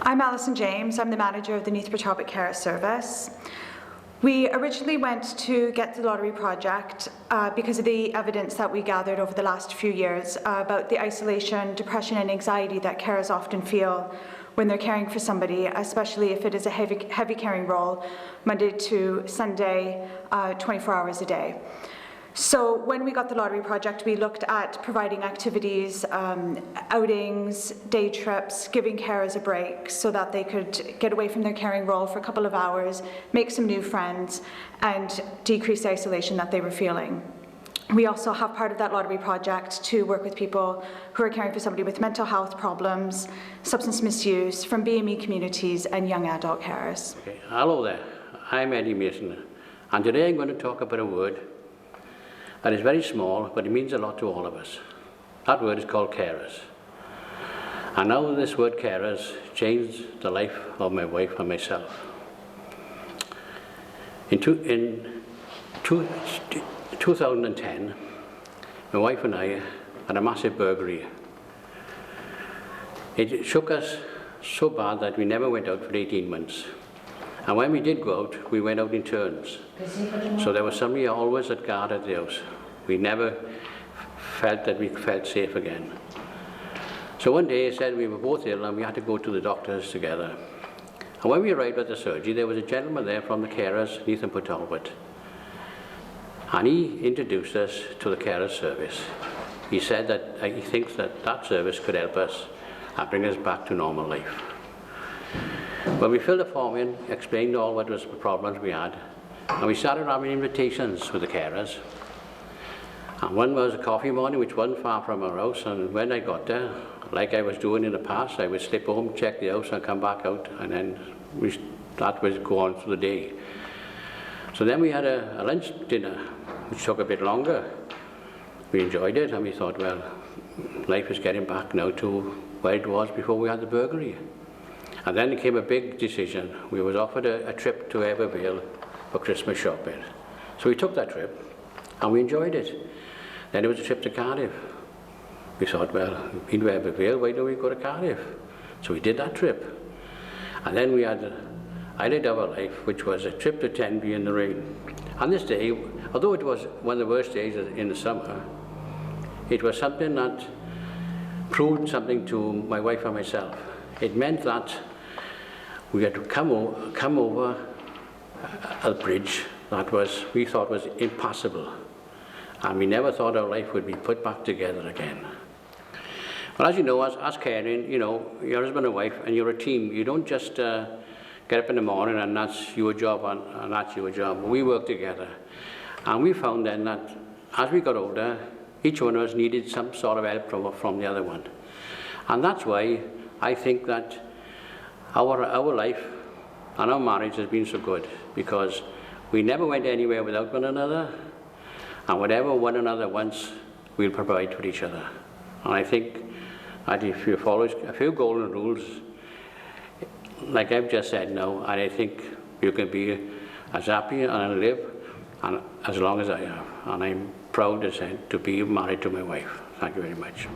I'm Alison James. I'm the manager of the Neath Talbot Carers Service. We originally went to get the lottery project because of the evidence that we gathered over the last few years about the isolation, depression and anxiety that carers often feel when they're caring for somebody, especially if it is a heavy caring role, Monday to Sunday, 24 hours a day. So when we got the lottery project, we looked at providing activities, outings, day trips, giving carers a break so that they could get away from their caring role for a couple of hours, make some new friends, and decrease the isolation that they were feeling. We also have part of that lottery project to work with people who are caring for somebody with mental health problems, substance misuse, from BME communities and young adult carers. Okay. Hello there, I'm Eddie Mason, and today I'm going to talk about a word that is very small, but it means a lot to all of us. That word is called carers. And now this word carers changed the life of my wife and myself. In 2010, my wife and I had a massive burglary. It shook us so bad that we never went out for 18 months. And when we did go out, we went out in turns. So there was somebody always at guard at the house. We never felt that we felt safe again. So one day he said we were both ill and we had to go to the doctors together. And when we arrived at the surgery, there was a gentleman there from the carers, Neath and Talbot. And he introduced us to the carers service. He said that he thinks that that service could help us and bring us back to normal life. Well, we filled the form in, explained all what was the problems we had, and we started having invitations with the carers. And one was a coffee morning, which wasn't far from our house, and when I got there, like I was doing in the past, I would slip home, check the house, and come back out, and then that was go on through the day. So then we had a lunch dinner, which took a bit longer. We enjoyed it, and we thought, well, life is getting back now to where it was before we had the burglary. And then came a big decision. We was offered a trip to Evervale for Christmas shopping. So we took that trip and we enjoyed it. Then there was a trip to Cardiff. We thought, well, we've been to Evervale, why don't we go to Cardiff? So we did that trip. And then we had the highlight of our life, which was a trip to Tenby in the rain. And this day, although it was one of the worst days in the summer, it was something that proved something to my wife and myself. It meant that we had to come over a bridge that we thought was impassable, and we never thought our life would be put back together again. Well, as you know, as caring, you know, you're husband and wife, and you're a team. You don't just get up in the morning and that's your job and that's your job. We work together, and we found then that as we got older, each one of us needed some sort of help from the other one, and that's why I think that our life and our marriage has been so good, because we never went anywhere without one another, and whatever one another wants, we'll provide for each other. And I think that if you follow a few golden rules, like I've just said now, and I think you can be as happy and live as long as I have. And I'm proud to be married to my wife. Thank you very much.